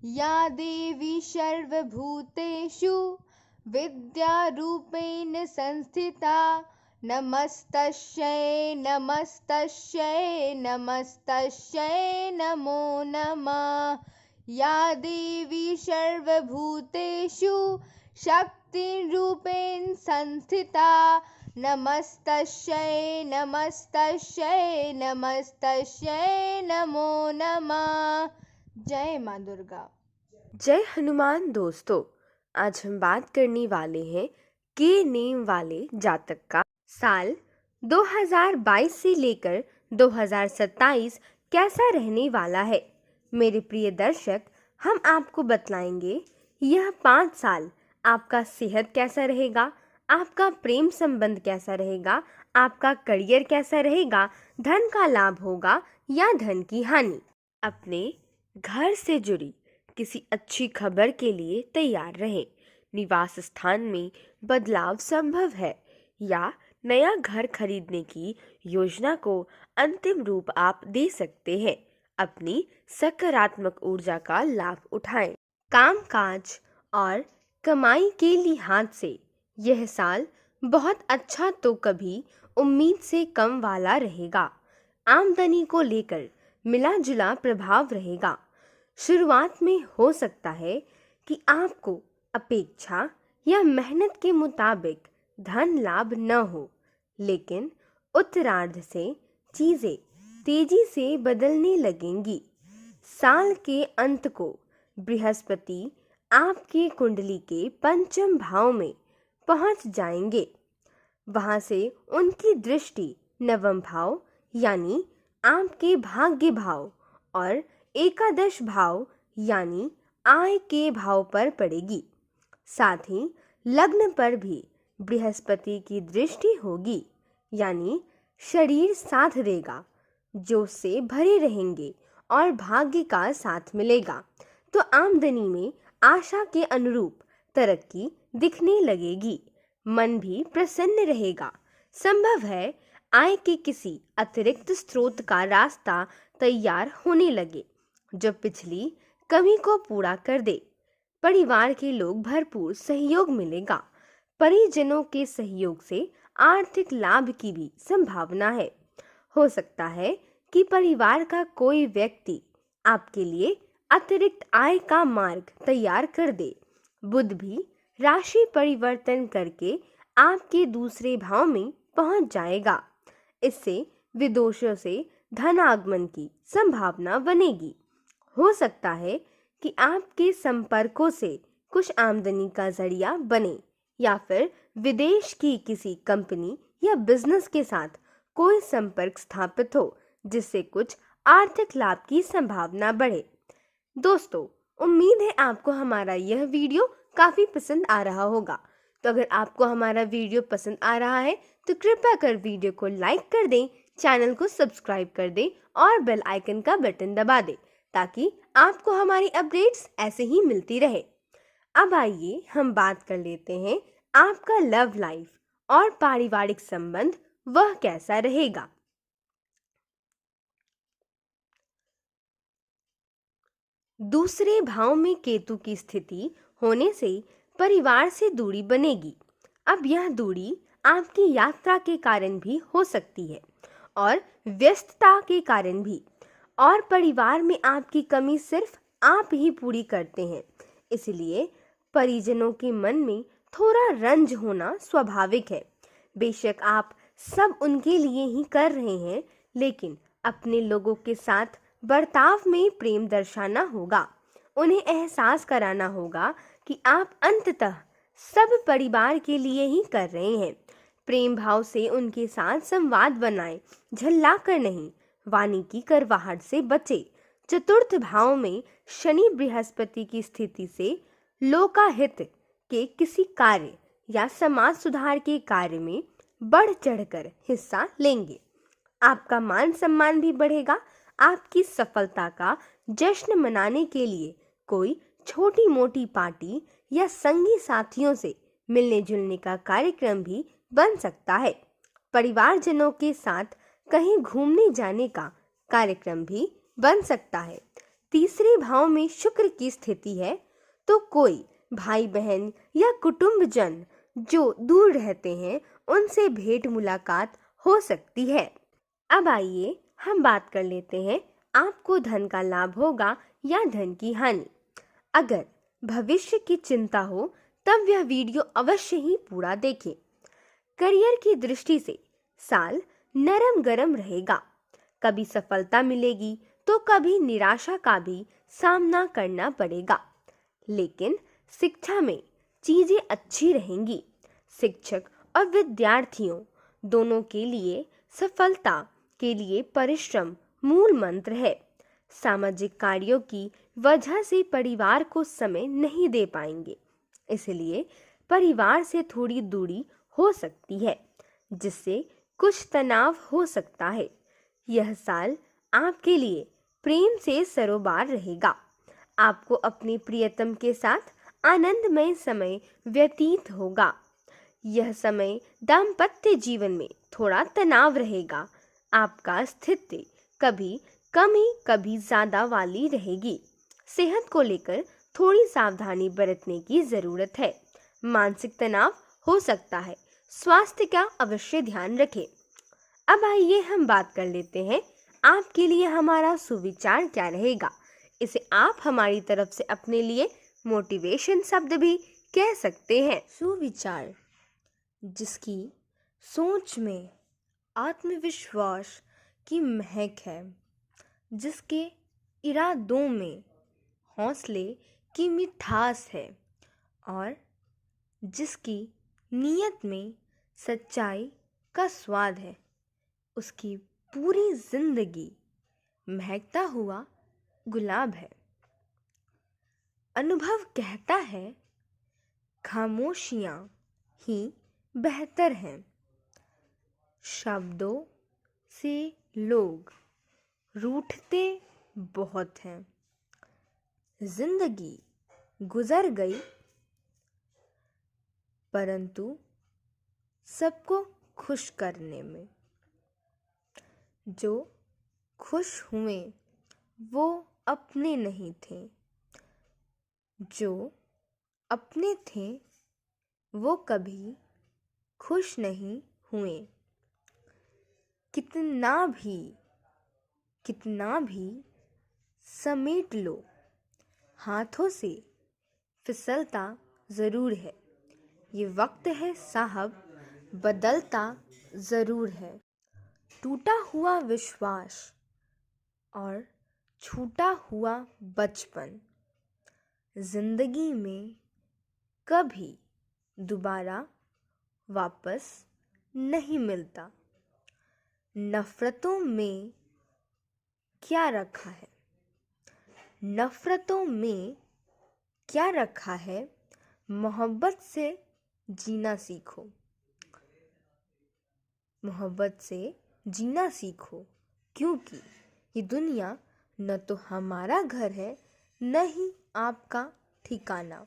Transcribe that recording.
या देवी सर्वभूतेषु विद्यारूपेण संस्थिता नमस्तस्यै नमस्तस्यै नमस्तस्यै नमो नमः। या देवी सर्वभूतेषु शक्तिरूपेण संस्थिता नमस्तस्यै नमस्तस्यै नमस्तस्यै नमो नमः। जय माँ दुर्गा। जय हनुमान। दोस्तों, आज हम बात करने वाले हैं के नेम वाले जातक का साल 2022 से लेकर 2027 कैसा रहने वाला है। मेरे प्रिय दर्शक, हम आपको बतलाएंगे यह 5 साल आपका सेहत कैसा रहेगा, आपका प्रेम संबंध कैसा रहेगा, आपका करियर कैसा रहेगा, धन का लाभ होगा या धन की हानि। अपने घर से जुड़ी किसी अच्छी खबर के लिए तैयार रहें। निवास स्थान में बदलाव संभव है या नया घर खरीदने की योजना को अंतिम रूप आप दे सकते हैं। अपनी सकारात्मक ऊर्जा का लाभ उठाएं। कामकाज और कमाई के लिहाज से यह साल बहुत अच्छा तो कभी उम्मीद से कम वाला रहेगा। आमदनी को लेकर मिला जुला प्रभाव रहेगा। शुरुआत में हो सकता है कि आपको अपेक्षा या मेहनत के मुताबिक धन लाभ न हो, लेकिन उत्तरार्ध से चीजें तेजी से बदलने लगेंगी। साल के अंत को बृहस्पति आपकी कुंडली के पंचम भाव में पहुंच जाएंगे। वहां से उनकी दृष्टि नवम भाव यानी आपके भाग्य भाव और एकादश भाव यानी आय के भाव पर पड़ेगी। साथ ही लग्न पर भी बृहस्पति की दृष्टि होगी, यानी शरीर साथ देगा, जोश से भरे रहेंगे और भाग्य का साथ मिलेगा। तो आमदनी में आशा के अनुरूप तरक्की दिखने लगेगी। मन भी प्रसन्न रहेगा। संभव है आय के किसी अतिरिक्त स्रोत का रास्ता तैयार होने लगे जो पिछली कमी को पूरा कर दे। परिवार के लोग भरपूर सहयोग मिलेगा। परिजनों के सहयोग से आर्थिक लाभ की भी संभावना है। हो सकता है कि परिवार का कोई व्यक्ति आपके लिए अतिरिक्त आय का मार्ग तैयार कर दे। बुध भी राशि परिवर्तन करके आपके दूसरे भाव में पहुंच जाएगा। इससे विदेशों से धन आगमन की संभावना बनेगी। हो सकता है कि आपके संपर्कों से कुछ आमदनी का जरिया बने या फिर विदेश की किसी कंपनी या बिजनेस के साथ कोई संपर्क स्थापित हो जिससे कुछ आर्थिक लाभ की संभावना बढ़े। दोस्तों, उम्मीद है आपको हमारा यह वीडियो काफी पसंद आ रहा होगा। तो अगर आपको हमारा वीडियो पसंद आ रहा है तो कृपया कर वीडियो को लाइक कर दें, चैनल को सब्सक्राइब कर दें और बेल आइकन का बटन दबा दें ताकि आपको हमारी अपडेट्स ऐसे ही मिलती रहे। अब आइए हम बात कर लेते हैं आपका लव लाइफ और पारिवारिक संबंध वह कैसा रहेगा। दूसरे भाव में केतु की स्थिति होने से परिवार से दूरी बनेगी। अब यह दूरी आपकी यात्रा के कारण भी हो सकती है और व्यस्तता के कारण भी, और परिवार में आपकी कमी सिर्फ आप ही पूरी करते हैं। इसलिए परिजनों के मन में थोड़ा रंज होना स्वाभाविक है। बेशक आप सब उनके लिए ही कर रहे हैं, लेकिन अपने लोगों के साथ बर्ताव में प्रेम दर्शाना होगा। उन्हें एहसास कराना होगा कि आप अंततः सब परिवार के लिए ही कर रहे हैं। प्रेम भाव से उनके साथ संवाद बनाएं, झल्ला कर नहीं। वाणी की करवाहट से बचे। चतुर्थ भाव में शनि बृहस्पति की स्थिति से लोकाहित के किसी कार्य या समाज सुधार के कार्य में बढ़ चढ़कर हिस्सा लेंगे। आपका मान सम्मान भी बढ़ेगा। आपकी सफलता का जश्न मनाने के लिए कोई छोटी मोटी पार्टी या संगी साथियों से मिलने जुलने का कार्यक्रम भी बन सकता है। परिवारजनों के साथ कहीं घूमने जाने का कार्यक्रम भी बन सकता है। तीसरे भाव में शुक्र की स्थिति है तो कोई भाई बहन या कुटुंबजन जो दूर रहते हैं उनसे भेंट मुलाकात हो सकती है। अब आइए हम बात कर लेते हैं आपको धन का लाभ होगा या धन की हानि। अगर भविष्य की चिंता हो तब यह वीडियो अवश्य ही पूरा देखें। करियर की दृष्टि से साल नरम गरम रहेगा। कभी सफलता मिलेगी तो कभी निराशा का भी सामना करना पड़ेगा, लेकिन शिक्षा में चीजें अच्छी रहेंगी। शिक्षक और विद्यार्थियों दोनों के लिए सफलता के लिए परिश्रम मूल मंत्र है। सामाजिक कार्यों की वजह से परिवार को समय नहीं दे पाएंगे, इसलिए परिवार से थोड़ी दूरी हो सकती है, जिससे कुछ तनाव हो सकता है। यह साल आपके लिए प्रेम से सरोबार रहेगा। आपको अपने प्रियतम के साथ आनंदमय समय व्यतीत होगा। यह समय दाम्पत्य जीवन में थोड़ा तनाव रहेगा। आपका स्थिति कभी कम ही कभी ज्यादा वाली रहेगी। सेहत को लेकर थोड़ी सावधानी बरतने की जरूरत है। मानसिक तनाव हो सकता है, स्वास्थ्य का अवश्य ध्यान रखें। अब आइए हम बात कर लेते हैं आपके लिए हमारा सुविचार क्या रहेगा। इसे आप हमारी तरफ से अपने लिए मोटिवेशन शब्द भी कह सकते हैं। सुविचार जिसकी सोच में आत्मविश्वास की महक है, जिसके इरादों में हौसले की मिठास है और जिसकी नीयत में सच्चाई का स्वाद है, उसकी पूरी जिंदगी महकता हुआ गुलाब है। अनुभव कहता है खामोशियाँ ही बेहतर हैं। शब्दों से लोग रूठते बहुत हैं। जिंदगी गुजर गई परंतु सबको खुश करने में। जो खुश हुए वो अपने नहीं थे, जो अपने थे वो कभी खुश नहीं हुए। कितना भी समेट लो, हाथों से फिसलता ज़रूर है। ये वक्त है साहब, बदलता ज़रूर है। टूटा हुआ विश्वास और छूटा हुआ बचपन जिंदगी में कभी दोबारा वापस नहीं मिलता। नफरतों में क्या रखा है? नफरतों में क्या रखा है? मोहब्बत से जीना सीखो। मोहब्बत से जीना सीखो, क्योंकि ये दुनिया न तो हमारा घर है, न ही आपका ठिकाना।